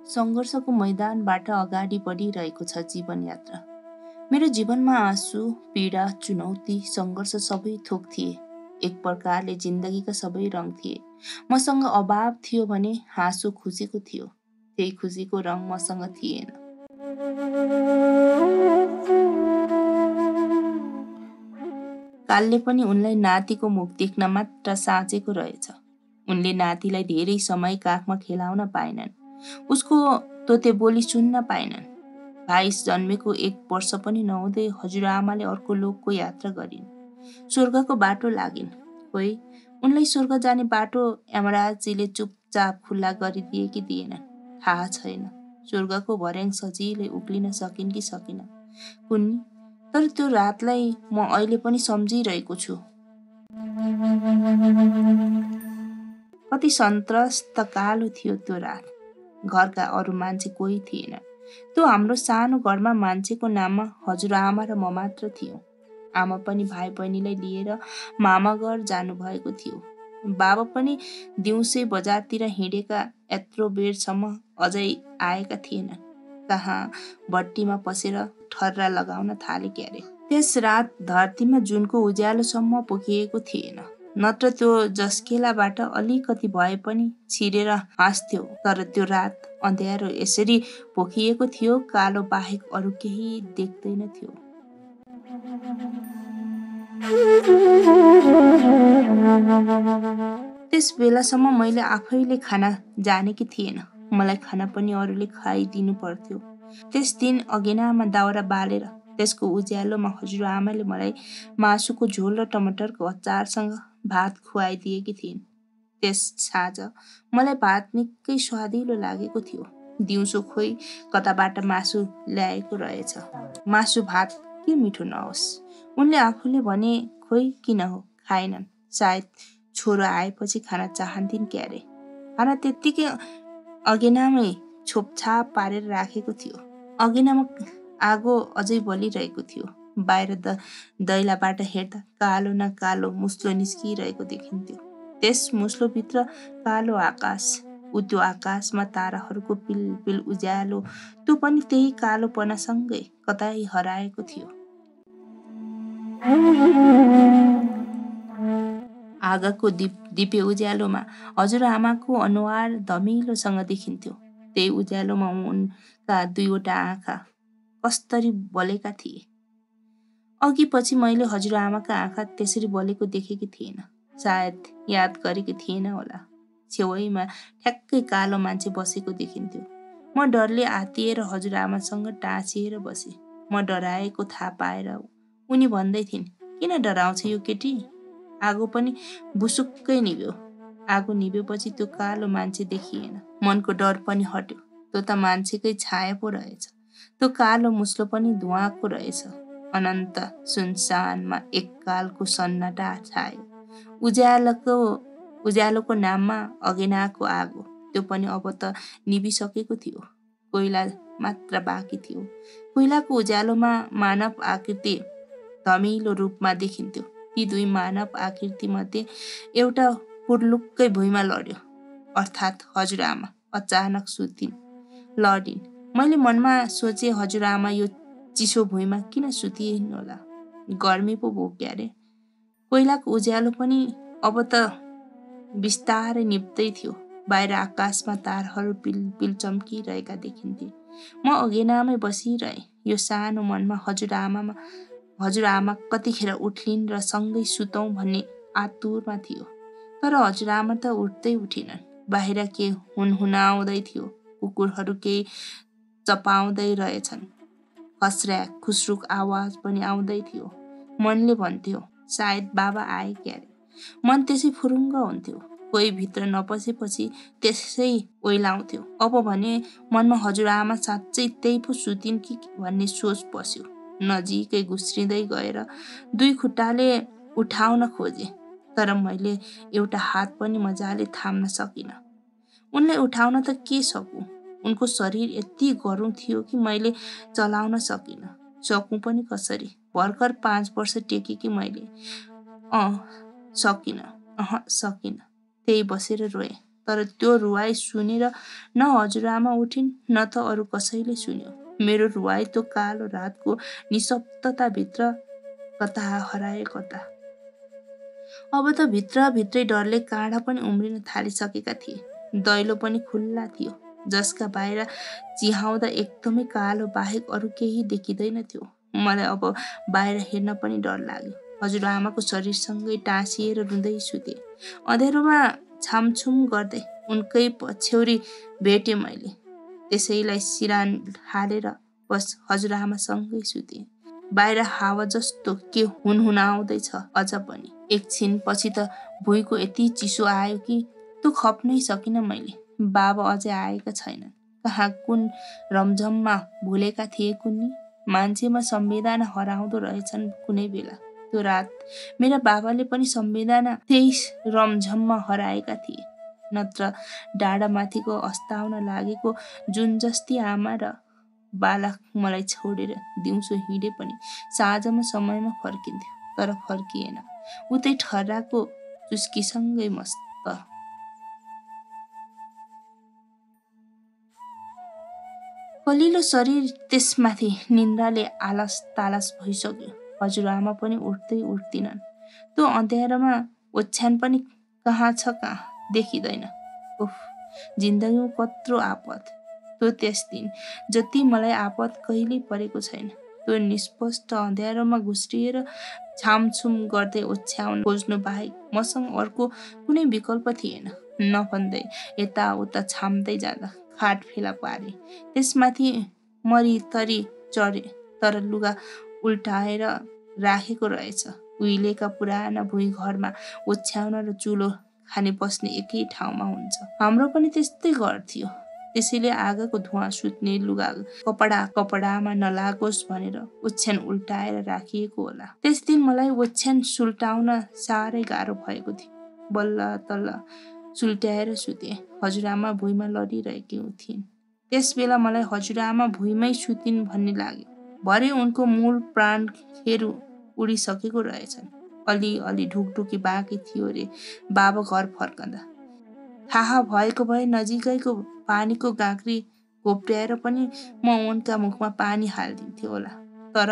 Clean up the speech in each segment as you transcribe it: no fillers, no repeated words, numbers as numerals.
सङ्घर्षको मैदानबाट अगाडि बढिरहेको छ जीवन यात्रा। मेरो जीवनमा आँसु, पीडा, चुनौती, सङ्घर्ष सबै थोक थिए। एक प्रकारले जिन्दगीका सबै रङ थिए। मसँग अभाव थियो भने हाँसो खुसीको थियो। त्यही खुसीको रङ मसँग थिएन। कालले पनि उनलाई नातिको मुख देख्न मात्र साँचेको रहेछ। उनले नातिलाई धेरै समय काखमा खेलाउन पाएनन्। उसको तोते बोली सुन्न पाएनन्। भाइस जन्मेको 1 वर्ष पनि नहुँदै हजुरआमाले अर्को लोकको यात्रा गरिन्। स्वर्गको बाटो लागिन्। खोइ उनलाई स्वर्ग जाने बाटो यमराजजीले चुपचाप खुल्ला गरिदिए कि दिएनन् थाहा छैन। स्वर्गको भर्याङ सजिलै उक्लिन सकिन् कि सकिन कुन्नी। तर त्यो रातलाई म अहिले पनि सम्झिरहेको छु। कति सन्त्रस्त कालो थियो त्यो रात। घरका अरू मान्छे कोही थिएन। त्यो हाम्रो सानो घरमा मान्छेको नाममा हजुरआमा र म मात्र थियौँ। आमा पनि भाइ बहिनीलाई लिएर मामा घर जानुभएको थियो। बाबा पनि दिउँसै बजारतिर हिँडेका यत्रो बेरसम्म अझै आएका थिएनन्। कहाँ भट्टीमा पसेर ठर्रा लगाउन थाले क्यारे। त्यस रात धरतीमा जुनको उज्यालोसम्म पुगिएको थिएन। नत्र त्यो जस्केलाबाट अलिकति भए पनि छिरेर हाँस्थ्यो। तर त्यो रात अँध्यारो यसरी पोखिएको थियो, कालो बाहेक अरू केही देख्दैन थियो। त्यस बेलासम्म मैले आफैले खाना जानेकी थिएन। मलाई खाना पनि अरूले खुवाइदिनु पर्थ्यो। त्यस दिन अगेनामा दाउरा बालेर त्यसको उज्यालोमा हजुरआमाले मलाई मासुको झोल र टमाटरको अचारसँग भात खुवाइदिएकी थिइन्। त्यस साँझ मलाई भात निकै स्वादिलो लागेको थियो। दिउँसो खोइ कताबाट मासु ल्याएको रहेछ। मासु भात के मिठो नहोस्। उनले आफूले भने खोइ किन हो खाएनन्। सायद छोरो आएपछि खाना चाहन्थिन् क्यारे। खाना त्यत्तिकै अगेनामै छोपछाप पारेर राखेको थियो। अगेनामा आगो अझै बलिरहेको थियो। बाहिर दैलाबाट हेर्दा कालो न कालो मुस्लो निस्किरहेको देखिन्थ्यो। त्यस मुस्लोभित्र कालो आकाश। त्यो आकाशमा ताराहरूको पिलपिल उज्यालो त्यो पनि त्यही कालोपनासँगै कतै हराएको थियो। आगोको दिपे उज्यालोमा हजुरआमाको अनुहार धमिलोसँग देखिन्थ्यो। त्यही उज्यालोमा उनका 2वटा आँखा कस्तरी बलेका थिए। अघि पछि मैले हजुरआमाका आँखा त्यसरी बलेको देखेकी थिएन। सायद याद गरेकी थिएन होला। छेउैमा ठ्याक्कै कालो मान्छे बसेको देखिन्थ्यो। म डरले आत्तिएर हजुरआमासँग टाँसिएर बसे। म डराएको थाहा पाएर उनी भन्दै थिइन्, किन डराउँछ यो केटी? आगो पनि बुसुक्कै निभ्यो। आगो निभेपछि त्यो कालो मान्छे देखिएन। मनको डर पनि हट्यो। त्यो त मान्छेकै छाया पो रहेछ। त्यो कालो मुस्लो पनि धुवाँको रहेछ। अनन्त सुनसानमा एककालको सन्नाटा छायो। उज्यालोको नाममा अगेनाको आगो। त्यो पनि अब त निभिसकेको थियो। कोइला मात्र बाँकी थियो। कोइलाको उज्यालोमा मानव आकृति धमिलो रूपमा देखिन्थ्यो। ती 2 मानव आकृतिमध्ये एउटा पुर्लुक्कै भुइँमा लड्यो। अर्थात् हजुरआमा अचानक सुतिन्, लडिन्। मैले मनमा सोचे हजुरआमा यो चिसो भुइँमा किन सुतिन् होला? गर्मी पो भयो क्यारे। कोइलाको उज्यालो पनि अब त बिस्तारै निप्दै थियो। बाहिर आकाशमा ताराहरू पिलपिल चम्किरहेका देखिन्थे। म अगेनामै बसिरहेँ। यो सानो मनमा हजुरआमा कतिखेर उठ्लिन् र सँगै सुतौँ भन्ने आतुरमा थियो। तर हजुरआमा त उठ्दै उठिनन्। बाहिर के हुनहुनाउँदै थियो। कुकुरहरू केही चपाउँदै रहेछन्। खस्र्याक खुस्रुक आवाज पनि आउँदै थियो। मनले भन्थ्यो, सायद बाबा आए क्यारे। मन त्यसै फुरुङ्ग हुन्थ्यो। कोही भित्र नपसेपछि त्यसै ओइलाउँथ्यो। अब भने मनमा हजुरआमा साँच्चै त्यही पो सुतिन् कि भन्ने सोच पस्यो। नजिकै घुस्रिँदै गएर 2 खुट्टाले उठाउन खोजे। तर मैले एउटा हात पनि मजाले थाम्न सकिनँ। उनलाई उठाउन त के सकु? उनको शरीर यति गह्रुङ थियो कि मैले चलाउन सकिनँ। सकु पनि कसरी? भर्खर 5 वर्ष टेकेकी मैले। सकिनँ। त्यही बसेर रोएँ। तर त्यो रुवाई सुनेर न हजुरआमा उठिन् न त अरू कसैले सुन्यो। मेरो रुवाई त्यो कालो रातको निशब्दताभित्र कता हरायो कता। अब त भित्रभित्रै डरले काँडा पनि उम्रिन थालिसकेका थिए। दैलो पनि खुल्ला थियो, जसका बाहिर चिहाउँदा एकदमै कालो बाहेक अरू केही देखिँदैन थियो। मलाई अब बाहिर हेर्न पनि डर लाग्यो। हजुरआमाको शरीरसँगै टाँसिएर रुँदै सुते। अँध्यारोमा छामछुम गर्दै उनकै पछ्यौरी भेटेँ मैले। त्यसैलाई सिरान हालेर बस हजुरआमासँगै सुते। बाहिर हावा जस्तो के हुनहुनाउँदैछ अझ पनि। एकछिनपछि त भुइँको यति चिसो आयो कि त्यो खप्नै सकिनँ मैले। बाबा अझै आएका छैनन्। कहाँ कुन रमझममा भुलेका थिए कुन्नी। मान्छेमा संवेदना हराउँदो रहेछन् कुनै बेला। त्यो रात मेरा बाबाले पनि संवेदना त्यही रमझममा हराएका थिए। नत्र डाँडामाथिको अस्ताउन लागेको जुन जस्ती आमा र बालक मलाई छोडेर दिउँसो हिँडे पनि साँझमा समयमा फर्किन्थ्यो, तर फर्किएन। उतै ठर्राको चुस्कीसँगै मस्त। कलिलो शरीर त्यसमाथि निन्द्राले आलस तालस भइसक्यो। हजुरआमा पनि उठ्दै उठ्दिनन्। त्यो अँध्यारोमा ओछ्यान पनि कहाँ छ कहाँ देखिँदैन। उफ, जिन्दगीमा कत्रो आपत। त्यो त्यस दिन जति मलाई आपत कहिल्यै परेको छैन। त्यो निष्पष्ट अँध्यारोमा घुस्रिएर छामछुम गर्दै ओछ्याउन खोज्नु बाहेक मसँग अर्को कुनै विकल्प थिएन। नभन्दै यताउता छाम्दै जाँदा खाट फेला पारे। त्यसमाथि मरितरी चढे, तर लुगा उल्टाएर राखेको रहेछ। उहिलेका पुराना भुइँ घरमा ओछ्याउन र चुलो खाने बस्ने एकै ठाउँमा हुन्छ। हाम्रो पनि त्यस्तै घर थियो। त्यसैले आगोको धुवाँ सुत्ने लुगा कपडामा नलागोस् भनेर ओछ्यान उल्टाएर राखिएको होला। त्यस दिन मलाई ओछ्यान सुल्टाउन साह्रै गाह्रो भएको थियो। बल्ल तल्ल सुल्ट्याएर सुते। हजुरआमा भुइँमा लडिरहेकी थिइन्। त्यस बेला मलाई हजुरआमा भुइँमै सुतिन् भन्ने लाग्यो। भरे उनको मूल प्राणहरू उडिसकेको रहेछन्। अलि ढुकढुकी बाँकी थियो रे बाबा घर फर्कँदा। थाहा भएको भए नजिकैको पानीको गाग्री घोप्ट्याएर पनि म उनका मुखमा पानी हालिदिन्थेँ होला। तर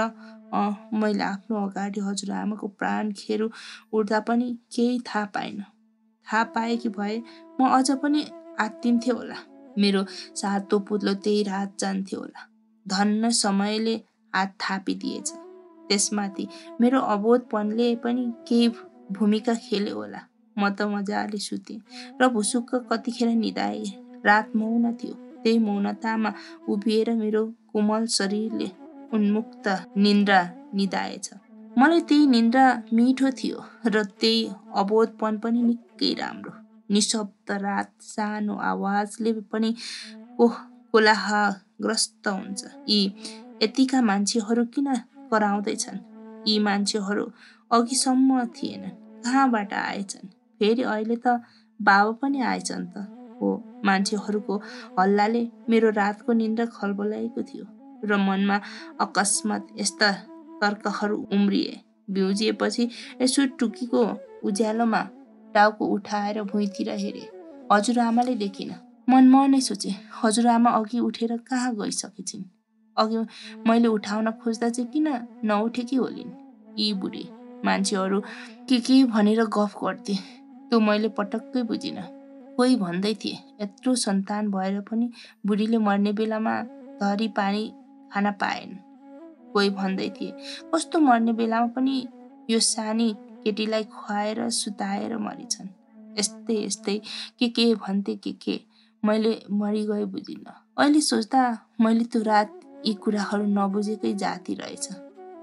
मैले आफ्नो अगाडि हजुरआमाको प्राणहरू उड्दा पनि केही थाहा पाइनँ। थाहा पाएकी भए म अझ पनि आत्तिन्थेँ होला। मेरो सातो पुत्लो त्यही रात जान्थ्यो होला। धन्न समयले हात थापिदिएछ। त्यसमाथि मेरो अबोधपनले पनि केही भूमिका खेल्यो होला। म त मजाले सुतेँ र भुसुक्क कतिखेर निदाएँ। रात मौन थियो। त्यही मौनतामा उभिएर मेरो कोमल शरीरले उन्मुक्त निन्द्रा निदाएछ। मलाई त्यही निन्द्रा मिठो थियो र त्यही अबोधपन पनि निकै राम्रो। निशब्द रात सानो आवाजले पनि कोलाहलग्रस्त हुन्छ। यी यतिका मान्छेहरू किन कराउँदैछन्? यी मान्छेहरू अघिसम्म थिएनन्। कहाँबाट आएछन्? फेरि अहिले त बाबा पनि आएछन् त। हो, मान्छेहरूको हल्लाले मेरो रातको निन्द्रा खलबलाएको थियो र मनमा अकस्मात यस्ता तर्कहरू उम्रिए। बिउजिएपछि यसो टुकीको उज्यालोमा टाउको उठाएर भुइँतिर हेरे। हजुरआमाले देखिन। मनमनै सोचे, हजुरआमा अघि उठेर कहाँ गइसकेछिन्? अघि मैले उठाउन खोज्दा चाहिँ किन नउठेकी होलिन्? यी बुढी मान्छेहरू के भनेर गफ गर्थे त्यो मैले पटक्कै बुझिनँ। कोही भन्दै थिए यत्रो सन्तान भएर पनि बुढीले मर्ने बेलामा धरी पानी खान पाएन्। कोही भन्दै थिए कस्तो मर्ने बेलामा पनि यो सानी केटीलाई खुवाएर सुताएर मरिछन्। यस्तै के भन्थे के मैले मरिगए बुझिनँ। अहिले सोच्दा मैले त्यो रात यी कुराहरू नबुझेकै जाति रहेछ।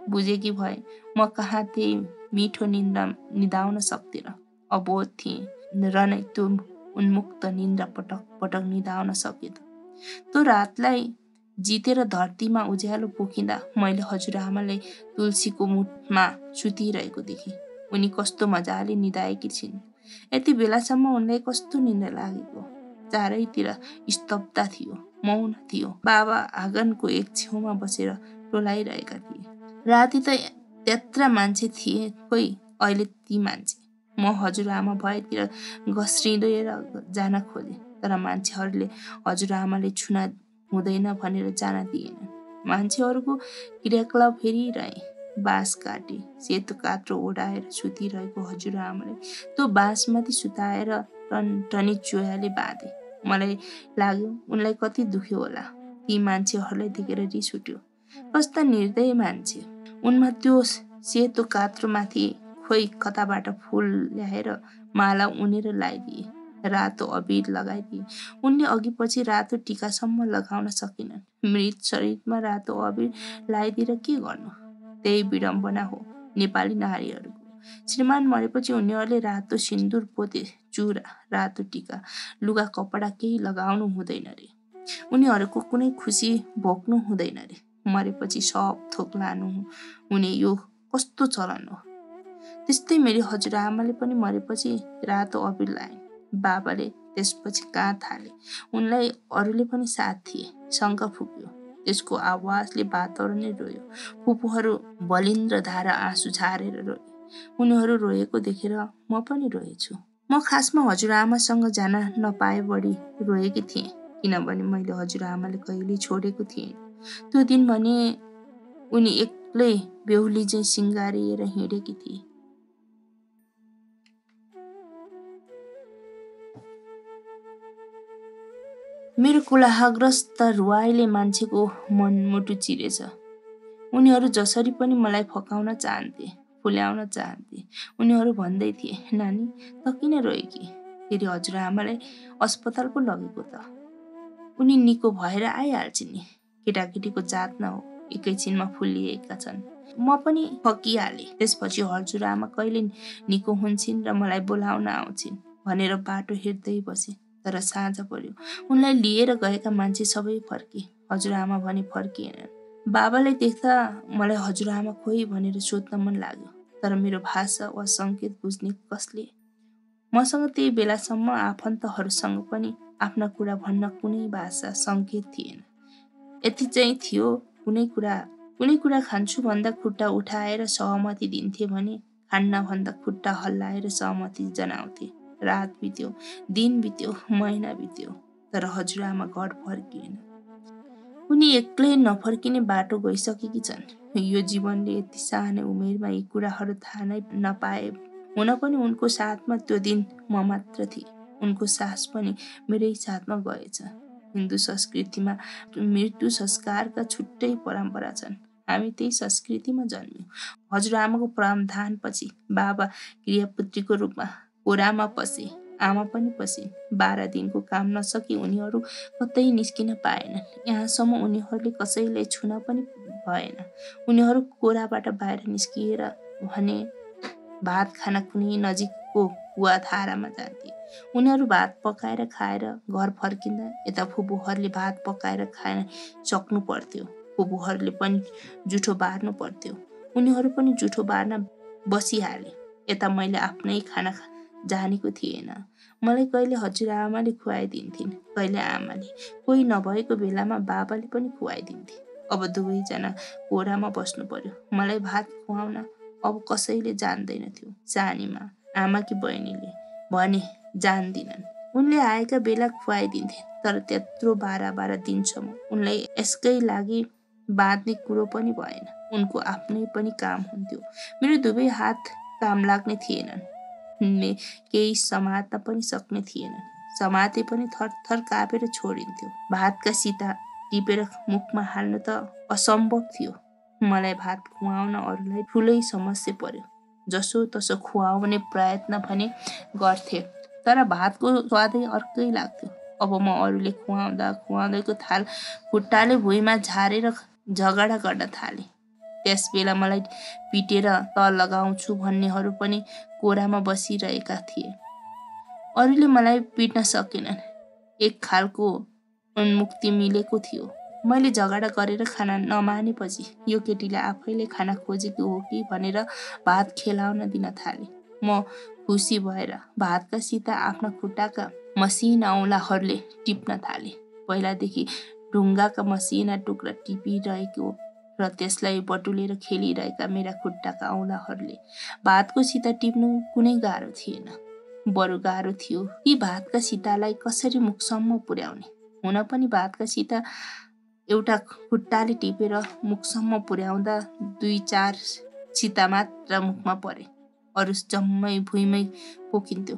बुझेकी भए म कहाँ त्यही मिठो निन्द्रा निदाउन सक्दिनँ। अबोध थिएँ र नै त्यो उन्मुक्त निन्द्रा पटक पटक निदाउन सके। त्यो रातलाई जितेर धरतीमा उज्यालो पोखिँदा मैले हजुरआमालाई तुलसीको मुठमा सुतिरहेको देखेँ। उनी कस्तो मजाले निदाएकी छिन्। यति बेलासम्म उनलाई कस्तो निन्द्रा लागेको। चारैतिर स्तब्धता थियो, मौन थियो। बाबा आँगनको एक छेउमा बसेर टोलाइरहेका थिए। राति त त्यत्रा मान्छे थिए कोही, अहिले ती मान्छे म हजुरआमा भएतिर घस्रिँदै जान खोजेँ, तर मान्छेहरूले हजुरआमाले छुन हुँदैन भनेर जान दिएनन्। मान्छेहरूको क्रियाकलाप हेरिरहे। बाँस काटे, सेतो कात्रो ओढाएर सुतिरहेको हजुरआमाले त्यो बाँसमाथि सुताएर टनी चोयाले बाँधे। मलाई लाग्यो उनलाई कति दुख्यो होला। ती मान्छेहरूलाई देखेर रिस उठ्यो। कस्ता निर्दय मान्छे। उनमा त्यो सेतो कात्रोमाथि खोइ कताबाट फुल ल्याएर माला उनेर लगाइदिए, रातो अबिर लगाइदिए। उनले अघि पछि रातो टीकासम्म लगाउन सकेनन्। मृत शरीरमा रातो अबिर लगाइदिएर के गर्नु? त्यही विडम्बना हो नेपाली नारीहरूको। श्रीमान मरेपछि उनीहरूले रातो सिन्दुर पोते, चुरा, रातो टीका, लुगा कपडा केही लगाउनु हुँदैन रे। उनीहरूको कुनै खुसी भोग्नु हुँदैन रे। मरेपछि सब थोक लानु हुने यो कस्तो चलन हो? त्यस्तै मेरो हजुरआमाले पनि मरेपछि रातो अबिर लाइन्। बाबाले त्यसपछि कहाँ थाले। उनलाई अरूले पनि साथ थिए। शङ्का फुक्यो। त्यसको आवाजले वातावरणै रोयो। फुपूहरू बलिन्द्र धारा आँसु झारेर रोए। उनीहरू रोएको देखेर म पनि रोएछु। म खासमा हजुरआमासँग जान नपाए बढी रोएकी थिएँ, किनभने मैले हजुरआमाले कहिल्यै छोडेको थिएँ। त्यो दिन भने उनी एक्लै बेहुली चाहिँ सिँगारिएर हिँडेकी थिए। मेरो कुलाहग्रस्त रुवाईले मान्छेको मनमुटु चिरेछ। उनीहरू जसरी पनि मलाई फकाउन चाहन्थे, फुल्याउन चाहन्थे। उनीहरू भन्दै थिए, नानी त किन रोएकी? फेरि हजुरआमालाई अस्पताल पो लगेको त। उनी निको भएर आइहाल्छिन् नि। केटाकेटीको जात न हो, एकैछिनमा फुलिएका छन्। म पनि फकिहालेँ। त्यसपछि हजुरआमा कहिले निको हुन्छन् र मलाई बोलाउन आउँछिन् भनेर बाटो हेर्दै बसे। तर साँझ पर्यो। उनलाई लिएर गएका मान्छे सबै फर्के। हजुरआमा भने फर्किएनन्। बाबालाई देख्दा मलाई हजुरआमा खोइ भनेर सोध्न मन लाग्यो। तर मेरो भाषा वा सङ्केत बुझ्ने कसले? मसँग त्यही बेलासम्म आफन्तहरूसँग पनि आफ्ना कुरा भन्न कुनै भाषा सङ्केत थिएन। यति चाहिँ थियो, कुनै कुरा खान्छु भन्दा खुट्टा उठाएर सहमति दिन्थे भने खान्न भन्दा खुट्टा हल्लाएर सहमति जनाउँथे। रात बित्यो, दिन बित्यो, महिना बित्यो, तर हजुरआमा घर फर्किएन। उनी एक्लै नफर्किने बाटो गइसकेकी छन्। यो जीवनले यति सानो उमेरमा यी कुराहरू थाहा नै नपाए। हुन पनि उनको साथमा त्यो दिन म मात्र थिएँ। उनको सास पनि मेरै साथमा गएछ। हिन्दू संस्कृतिमा मृत्यु संस्कारका छुट्टै परम्परा छन्। हामी त्यही संस्कृतिमा जन्म्यौँ। हजुरआमाको प्रावधानपछि बाबा क्रियापुत्रीको रूपमा कोरामा पसे। आमा पनि पसिन्। 12 दिनको काम नसकी उनीहरू कतै निस्किन पाएनन्। यहाँसम्म उनीहरूले कसैलाई छुन पनि भएन। उनीहरू कोराबाट बाहिर निस्किएर भने भात खान कुनै नजिकको कुवा धारामा जान्थे। उनीहरू भात पकाएर खाएर घर फर्किँदा यता फुपूहरूले भात पकाएर खान सक्नु पर्थ्यो। फुपूहरूले पनि जुठो बार्नु पर्थ्यो। उनीहरू पनि जुठो बार्न बसिहाले। यता मैले आफ्नै खाना जानेको थिएन। मलाई कहिले हजुरआमाले खुवाइदिन्थिन्, कहिले आमाले। कोही नभएको बेलामा बाबाले पनि खुवाइदिन्थे। अब दुवैजना कोरामा बस्नु पर्यो। मलाई भात खुवाउन अब कसैले जान्दैन थियो। सानीमा आमाकी बहिनीले भने जान्दिनन्। उनले आएका बेला खुवाइदिन्थे, तर त्यत्रो 12 दिनसम्म उनलाई यसकै लागि बाँध्ने कुरो पनि भएन। उनको आफ्नै पनि काम हुन्थ्यो। मेरो दुवै हात काम लाग्ने थिएनन्। केही समात्न पनि सक्ने थिएनन्। समाते पनि थरथर कापेर छोडिन्थ्यो। भातका सिता टिपेर मुखमा हाल्नु त असम्भव थियो। मलाई भात खुवाउन अरूलाई ठुलै समस्या पर्यो। जसो तसो खुवाउने प्रयत्न भने गर्थे, तर भातको स्वादै अर्कै लाग्थ्यो। अब म अरूले खुवाउँदैको थाल खुट्टाले भुइँमा झारेर झगडा गर्न थाले। त्यस बेला मलाई पिटेर त लगाउँछु भन्नेहरू पनि कोरामा बसिरहेका थिए। अरूले मलाई पिट्न सकेनन्। एक खालको उन्मुक्ति मिलेको थियो। मैले झगडा गरेर खाना नमानेपछि यो केटीले आफैले खाना खोजेको हो कि भनेर भात खेलाउन दिन थाले। म खुसी भएर भातका सिता आफ्ना खुट्टाका मसिना औँलाहरूले टिप्न थाले। पहिलादेखि ढुङ्गाका मसिना टुक्रा टिपिरहेको र त्यसलाई बटुलेर खेलिरहेका मेरा खुट्टाका औँलाहरूले भातको सिता टिप्नु कुनै गाह्रो थिएन। बरु गाह्रो थियो ती भातका सितालाई कसरी मुखसम्म पुर्याउने। हुन पनि भातका सिता एउटा खुट्टाले टिपेर मुखसम्म पुर्याउँदा 2-4 सिता मात्र मुखमा परे, अरू जम्मै भुइँमै पोखिन्थ्यो।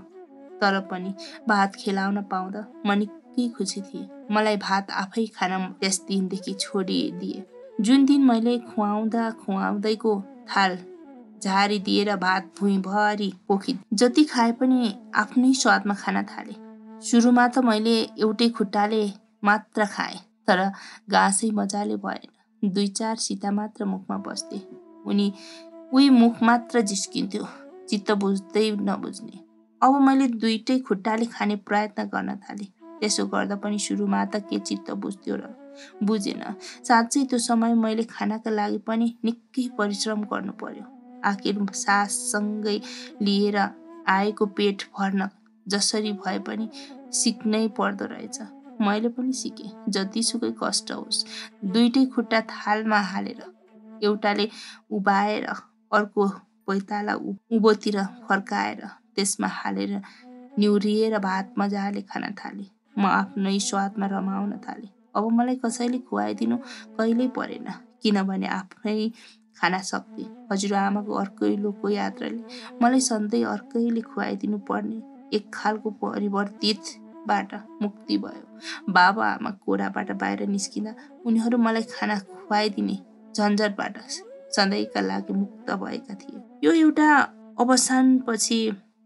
तर पनि भात खेलाउन पाउँदा म निकै खुसी थिएँ। मलाई भात आफै खान त्यस दिनदेखि छोडिदिए। जुन दिन मैले खुवाउँदैको थाल झारिदिएर भात भुइँभरि पोखिन्, जति खाए पनि आफ्नै स्वादमा खान थाले। सुरुमा त मैले एउटै खुट्टाले मात्र खाएँ, तर गाँसै मजाले भएन। 2-4 सिता मात्र मुखमा बस्थे। उही मुख मात्र जिस्किन्थ्यो, चित्त बुझ्दै नबुझ्ने। अब मैले दुईटै खुट्टाले खाने प्रयत्न गर्न थालेँ। त्यसो गर्दा पनि सुरुमा त के चित्त बुझ्थ्यो र बुझेन। साँच्चै त्यो समय मैले खानाका लागि पनि निकै परिश्रम गर्नु पर्यो। आखिर साससँगै लिएर आएको पेट भर्न जसरी भए पनि सिक्नै पर्दो रहेछ। मैले पनि सिकेँ, जतिसुकै कष्ट होस् दुईटै खुट्टा थालमा हालेर एउटाले उभाएर अर्को पैताला उँभोतिर फर्काएर त्यसमा हालेर निहुरिएर भात मजाले खान थालेँ। म आफ्नै स्वादमा रमाउन थालेँ। अब मलाई कसैले खुवाइदिनु कहिल्यै परेन, किनभने आफै खान सक्थे। हजुरआमाको अर्कैलोको यात्राले मलाई सधैँ अर्कैले खुवाइदिनु पर्ने एक खालको परिवर्तितबाट मुक्ति भयो। बाबा आमा कोराबाट बाहिर निस्किँदा उनीहरू मलाई खाना खुवाइदिने झन्झटबाट सधैँका लागि मुक्त भएका थिए। यो एउटा अवसानपछि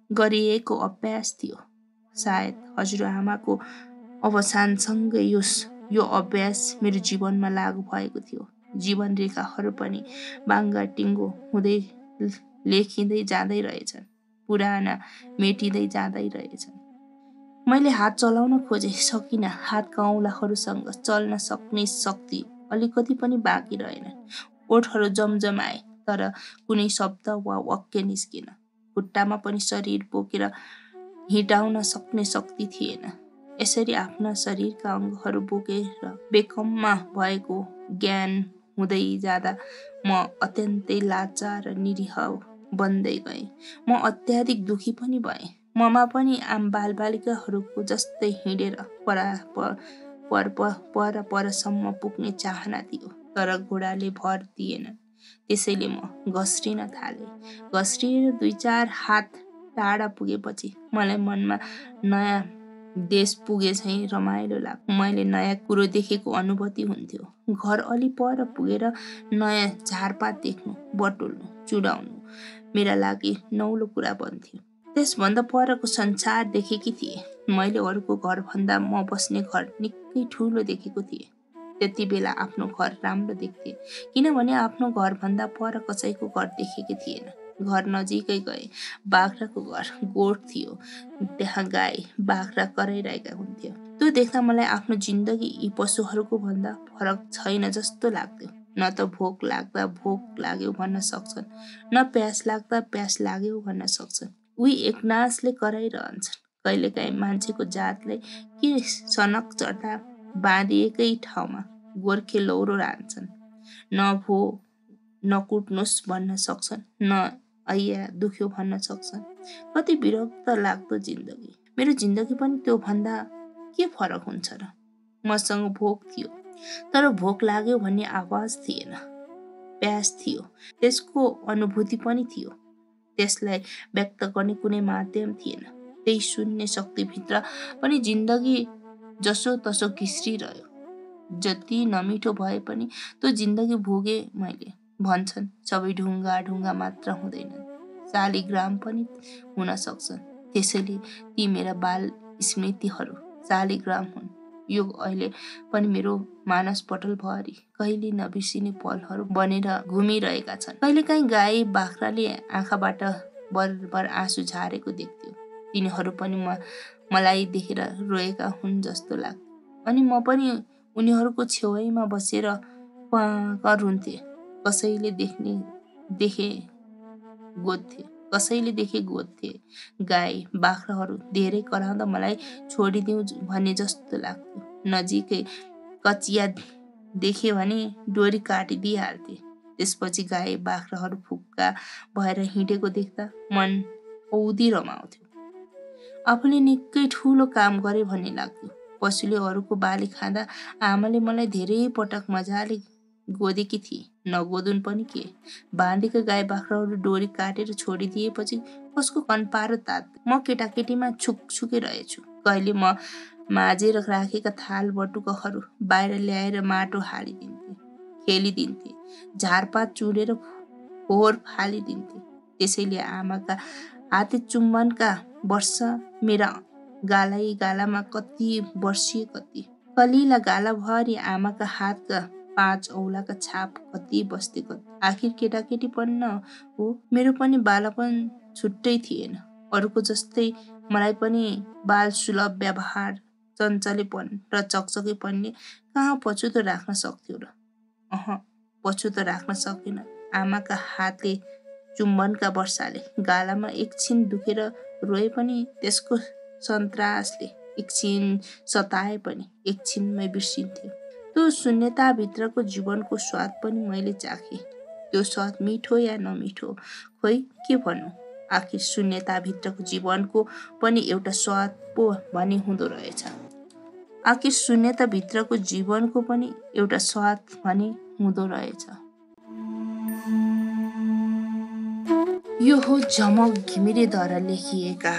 गरिएको अभ्यास थियो। सायद हजुरआमाको अवसानसँगै यो अभ्यास मेरो जीवनमा लागू भएको थियो। जीवन रेखाहरू पनि बाङ्गा टिङ्गो हुँदै लेखिँदै जाँदै रहेछन्, पुराना मेटिँदै जाँदै रहेछन्। मैले हात चलाउन खोजे, सकिनँ। हातका औँलाहरूसँग चल्न सक्ने शक्ति अलिकति पनि बाँकी रहेन। ओठहरू जमजमाए, तर कुनै शब्द वा वाक्य निस्केन। खुट्टामा पनि शरीर बोकेर हिँडाउन सक्ने शक्ति थिएन। यसरी आफ्ना शरीरका अङ्गहरू बोकेर बेकममा भएको ज्ञान हुँदै जाँदा म अत्यन्तै लाचार र निरीह बन्दै गएँ। म अत्याधिक दुखी पनि भएँ। ममा पनि आम बालबालिकाहरूको जस्तै हिँडेर परसम्म पुग्ने चाहना थियो, तर घोडाले भर दिएन। त्यसैले म घस्रिन थालेँ। घस्रिएर 2-4 हात टाढा पुगेपछि मलाई मनमा नयाँ देश पुगे झैँ रमाइलो लाग्यो। मैले नयाँ कुरो देखेको अनुभूति हुन्थ्यो। घर अलि पर पुगेर नयाँ झारपात देख्नु, बटुल्नु, चुडाउनु मेरा लागि नौलो कुरा बन्थ्यो। त्यसभन्दा परको संसार देखेकी थिएँ। मैले अरूको घरभन्दा म बस्ने घर निकै ठुलो देखेको थिएँ। त्यति बेला आफ्नो घर राम्रो देख्थे, किनभने आफ्नो घरभन्दा पर कसैको घर देखेकै थिएन। घर नजिकै गए बाख्राको घर, गोठ थियो। त्यहाँ गाई बाख्रा कराइरहेका हुन्थ्यो। त्यो देख्दा मलाई आफ्नो जिन्दगी यी पशुहरूको भन्दा फरक छैन जस्तो लाग्थ्यो। न त भोक लाग्दा भोक लाग्यो भन्न सक्छन्, न प्यास लाग्दा प्यास लाग्यो भन्न सक्छन्। उही एकनासले कराइरहन्छन्। कहिलेकाहीँ मान्छेको जातलाई के सनक चढ्दा बाँधिएकै ठाउँमा गोर्खे लौरो रान्छन्। न भो नकुट्नुहोस् भन्न सक्छन्, न ऐया दुख्यो भन्न सक्छन्। कति विरक्त लाग्दो जिन्दगी। मेरो जिन्दगी पनि त्यो भन्दा के फरक हुन्छ र? मसँग भोक थियो, तर भोक लाग्यो भन्ने आवाज थिएन। प्यास थियो, त्यसको अनुभूति पनि थियो। त्यसलाई व्यक्त गर्ने कुनै माध्यम थिएन। त्यही शून्य शक्तिभित्र पनि जिन्दगी जसो तसो घिस्रिरह्यो। जति नमिठो भए पनि त्यो जिन्दगी भोगे मैले। भन्छन् सबै ढुङ्गा मात्र हुँदैनन्, शालिग्राम पनि हुन सक्छन्। त्यसैले ती मेरा बाल स्मृतिहरू शालिग्राम हुन्। यो अहिले पनि मेरो मानसपटल भरि कहिले नबिर्सिने पलहरू बनेर घुमिरहेका छन्। कहिलेकाहीँ गाई बाख्राले आँखाबाट बरबर आँसु झारेको देख्थ्यो। तिनीहरू पनि मलाई देखेर रोएका हुन् जस्तो लाग्थ्यो। अनि म पनि उनीहरूको छेउमा बसेर क्वाँ रुन्थे। कसैले देखे गोद्थे। गाई बाख्राहरू धेरै कराउँदा मलाई छोडिदिउँ भन्ने जस्तो लाग्थ्यो। नजिकै कचिया देखे भने डोरी काटिदिइहाल्थे। त्यसपछि गाई बाख्राहरू फुक्का भएर हिँडेको देख्दा मन औधी रमाउँथ्यो। आफूले निकै ठुलो काम गरे भन्ने लाग्थ्यो। पशुले अरूको बाली खाँदा आमाले मलाई धेरै पटक मजाले गोदेकी थिए। नगोदुन् पनि के, बाँधेका गाई बाख्राहरू डोरी काटेर छोडिदिएपछि कसको कन्पारो तात्दै। म केटाकेटीमा छुकछुके रहेछु। कहिले म माझेर राखेका थाल बटुकाहरू बाहिर ल्याएर माटो हालिदिन्थे, खेलिदिन्थे, झारपात चुडेर फोहोर फालिदिन्थे। त्यसैले आमाका हाते चुम्बनका वर्ष मेरा गालामा कति वर्षिए कति। कलिला गालाभरि आमाका हातका 5 औँलाका छाप कति बस्थे कति। आखिर केटाकेटी पनि न हो, मेरो पनि बालापन छुट्टै थिएन। अरूको जस्तै मलाई पनि बाल सुलभ व्यवहार, चञ्चलेपन र चकचकेपनले कहाँ पछुतो राख्न सक्थ्यो र? पछुतो राख्न सकेन। आमाका हातले चुम्बनका वर्षाले गालामा एकछिन दुखेर रोए पनि त्यसको सन्तासले एकछिन सताए पनि एकछिनमै बिर्सिन्थ्यो। त्यो शून्यताभित्रको जीवनको स्वाद पनि मैले चाखेँ। त्यो स्वाद मिठो या नमिठो, खोइ के भन्नु। आखिर शून्यताभित्रको जीवनको पनि एउटा स्वाद पो भन्ने हुँदो रहेछ। आखिर शून्यताभित्रको जीवनको पनि एउटा स्वाद भन्ने हुँदो रहेछ। यो हो झमक घिमिरेद्वारा लेखिएका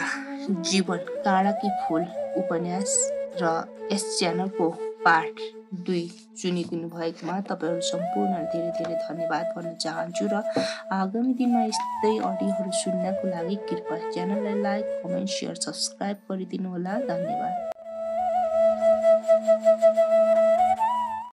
जीवन काँडाकी फुल उपन्यास र यस च्यानलको पार्ट 2 सुनिदिनु भएकोमा तपाईँहरू सम्पूर्ण धेरै धेरै धन्यवाद भन्न चाहन्छु र आगामी दिनमा यस्तै अडियोहरू सुन्नको लागि कृपया च्यानललाई लाइक, कमेन्ट, सेयर, सब्सक्राइब गरिदिनु होला। धन्यवाद।